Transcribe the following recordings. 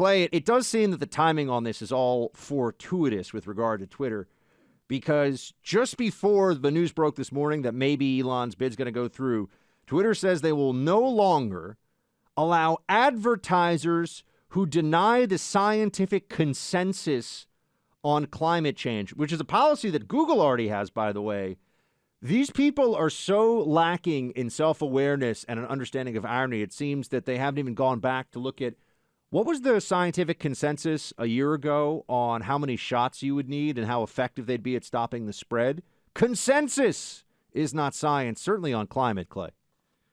Clay, it does seem that the timing on this is all fortuitous with regard to Twitter, because just before the news broke this morning that maybe Elon's bid's going to go through, Twitter says they will no longer allow advertisers who deny the scientific consensus on climate change, which is a policy that Google already has, by the way. These people are so lacking in self-awareness and an understanding of irony, it seems that they haven't even gone back to look at what was the scientific consensus a year ago on how many shots you would need and how effective they'd be at stopping the spread. Consensus is not science, certainly on climate, Clay.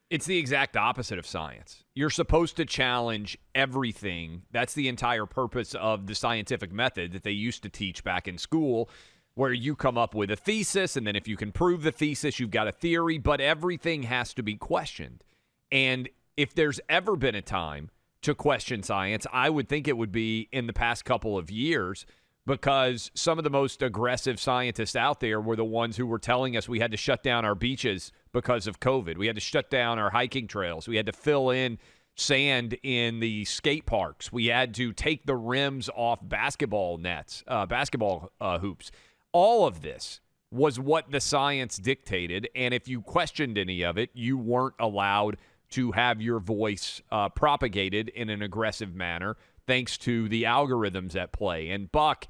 It's the exact opposite of science. You're supposed to challenge everything. That's the entire purpose of the scientific method that they used to teach back in school, where you come up with a thesis, and then if you can prove the thesis, you've got a theory, but everything has to be questioned. And if there's ever been a time to question science, I would think it would be in the past couple of years, because some of the most aggressive scientists out there were the ones who were telling us we had to shut down our beaches because of COVID. We had to shut down our hiking trails. We had to fill in sand in the skate parks. We had to take the rims off basketball nets, basketball hoops. All of this was what the science dictated, and if you questioned any of it, you weren't allowed to have your voice propagated in an aggressive manner, thanks to the algorithms at play. And Buck,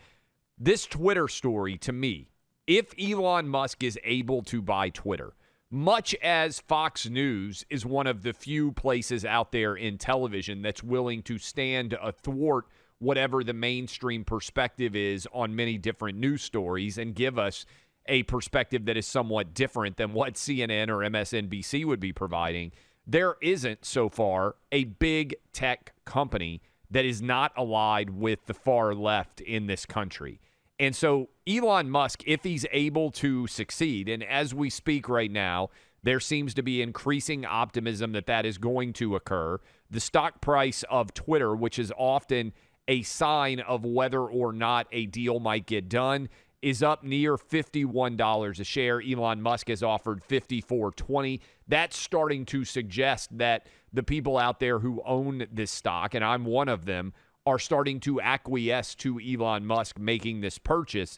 this Twitter story, to me, if Elon Musk is able to buy Twitter, much as Fox News is one of the few places out there in television that's willing to stand athwart whatever the mainstream perspective is on many different news stories and give us a perspective that is somewhat different than what CNN or MSNBC would be providing, there isn't so far a big tech company that is not allied with the far left in this country. And so Elon Musk, if he's able to succeed, and as we speak right now, there seems to be increasing optimism that that is going to occur. The stock price of Twitter, which is often a sign of whether or not a deal might get done, is up near $51 a share. Elon Musk has offered $54.20. That's starting to suggest that the people out there who own this stock, and I'm one of them, are starting to acquiesce to Elon Musk making this purchase.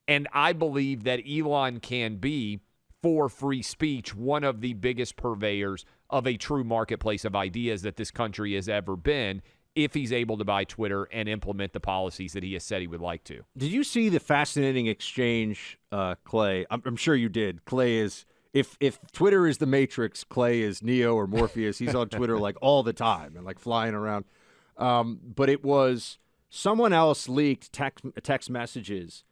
And I believe that Elon can be, for free speech, one of the biggest purveyors of a true marketplace of ideas that this country has ever been, if he's able to buy Twitter and implement the policies that he has said he would like to. Did you see the fascinating exchange, Clay? I'm sure you did. Clay is, if Twitter is the Matrix, Clay is Neo or Morpheus. He's on Twitter like all the time and like flying around. But it was someone else leaked text messages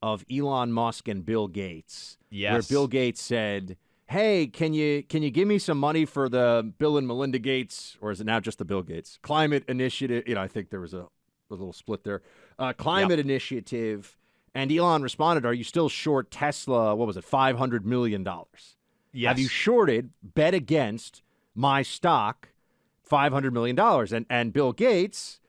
of Elon Musk and Bill Gates. Yes. Where Bill Gates said, hey, can you give me some money for the Bill and Melinda Gates, or is it now just the Bill Gates Climate Initiative? I think there was a little split there. Climate Initiative. And Elon responded, are you still short Tesla? What was it? $500 million. Yes. Have you shorted, bet against my stock, $500 million? And Bill Gates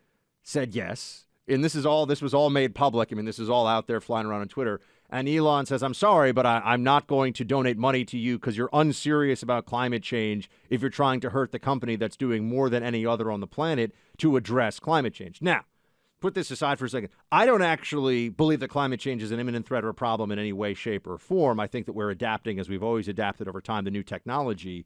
said yes. And this was all made public. I mean, this is all out there flying around on Twitter. And Elon says, I'm sorry, but I'm not going to donate money to you because you're unserious about climate change if you're trying to hurt the company that's doing more than any other on the planet to address climate change. Now, put this aside for a second. I don't actually believe that climate change is an imminent threat or a problem in any way, shape, or form. I think that we're adapting, as we've always adapted over time, to new technology.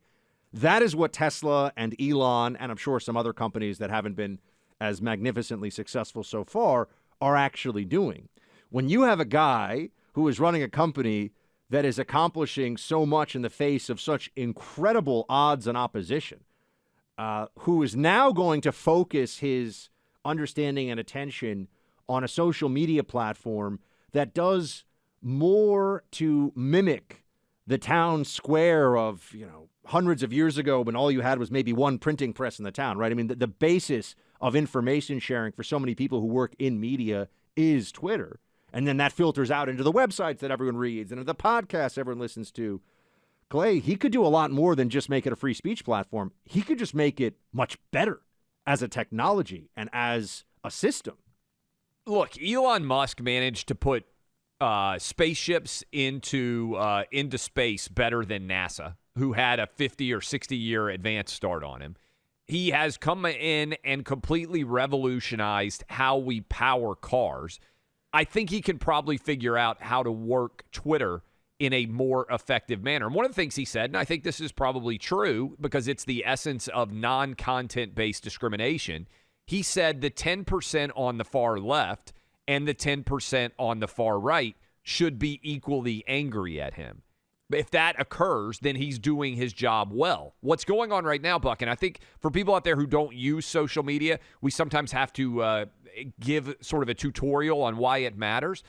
That is what Tesla and Elon, and I'm sure some other companies that haven't been as magnificently successful so far, are actually doing. When you have a guy who is running a company that is accomplishing so much in the face of such incredible odds and opposition, who is now going to focus his understanding and attention on a social media platform that does more to mimic the town square of, hundreds of years ago when all you had was maybe one printing press in the town, right? I mean, the basis of information sharing for so many people who work in media is Twitter. And then that filters out into the websites that everyone reads and into the podcasts everyone listens to. Clay, he could do a lot more than just make it a free speech platform. He could just make it much better as a technology and as a system. Look, Elon Musk managed to put spaceships into space better than NASA, who had a 50 or 60 year advance start on him. he has come in and completely revolutionized how we power cars. I think he can probably figure out how to work Twitter in a more effective manner. And one of the things he said, and I think this is probably true because it's the essence of non-content-based discrimination, he said the 10% on the far left and the 10% on the far right should be equally angry at him. If that occurs, then he's doing his job well. What's going on right now, Buck, and I think for people out there who don't use social media, we sometimes have to give sort of a tutorial on why it matters.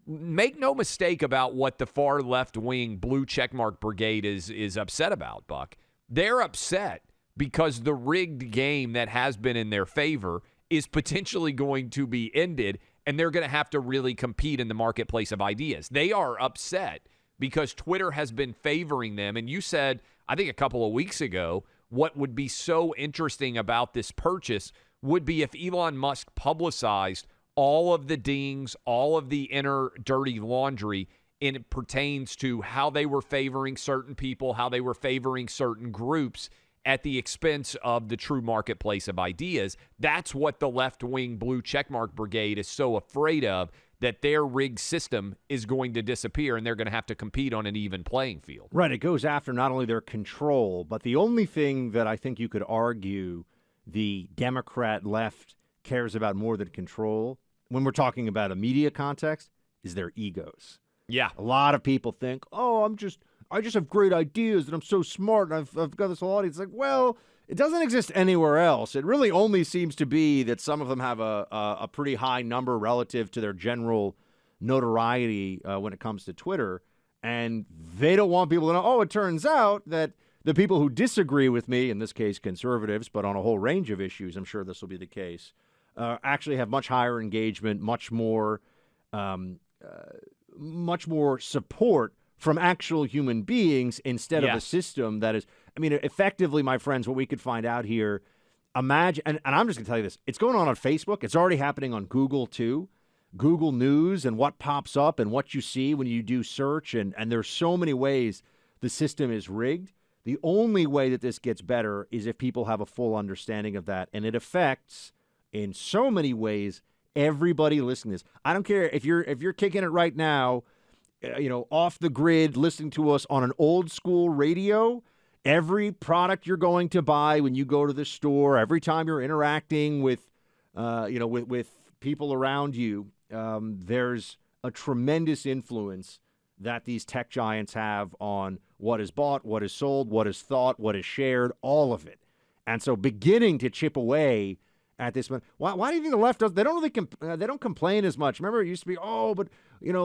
Make no mistake about what the far left-wing blue checkmark brigade is upset about, Buck. They're upset because the rigged game that has been in their favor is potentially going to be ended, and they're going to have to really compete in the marketplace of ideas. They are upset because Twitter has been favoring them. And you said, I think a couple of weeks ago, what would be so interesting about this purchase would be if Elon Musk publicized all of the dings, all of the inner dirty laundry, and it pertains to how they were favoring certain people, how they were favoring certain groups at the expense of the true marketplace of ideas. That's what the left-wing blue checkmark brigade is so afraid of, that their rigged system is going to disappear and they're going to have to compete on an even playing field. Right. It goes after not only their control, but the only thing that I think you could argue the Democrat left cares about more than control when we're talking about a media context is their egos. Yeah. A lot of people think, oh, I just have great ideas and I'm so smart and I've got this whole audience. It's like, well, it doesn't exist anywhere else. It really only seems to be that some of them have a pretty high number relative to their general notoriety when it comes to Twitter. And they don't want people to know, oh, it turns out that the people who disagree with me, in this case conservatives, but on a whole range of issues, I'm sure this will be the case, actually have much higher engagement, much more support from actual human beings instead of a system that is, I mean, effectively, my friends, what we could find out here, imagine, and I'm just going to tell you this, it's going on Facebook. It's already happening on Google, too. Google News and what pops up and what you see when you do search. And there's so many ways the system is rigged. The only way that this gets better is if people have a full understanding of that. And it affects, in so many ways, everybody listening to this. I don't care if you're kicking it right now, off the grid, listening to us on an old school radio. Every product you're going to buy when you go to the store, every time you're interacting with people around you, there's a tremendous influence that these tech giants have on what is bought, what is sold, what is thought, what is shared, all of it. And so beginning to chip away at this one. Why do you think the left does? They don't really they don't complain as much. Remember, it used to be, but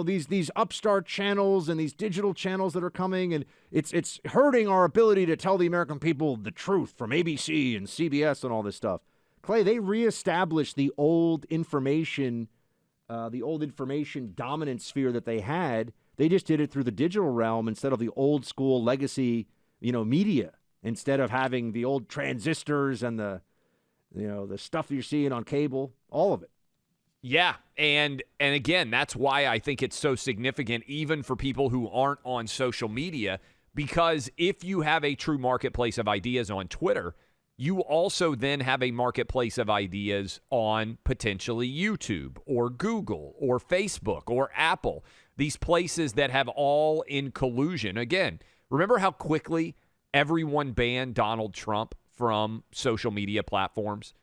these upstart channels and these digital channels that are coming, and it's hurting our ability to tell the American people the truth from ABC and CBS and all this stuff. Clay, they reestablished the old information dominant sphere that they had. They just did it through the digital realm instead of the old school legacy, media. Instead of having the old transistors and the stuff that you're seeing on cable, all of it. Yeah, and again, that's why I think it's so significant even for people who aren't on social media, because if you have a true marketplace of ideas on Twitter, you also then have a marketplace of ideas on potentially YouTube or Google or Facebook or Apple, these places that have all in collusion. Again, remember how quickly everyone banned Donald Trump from social media platforms?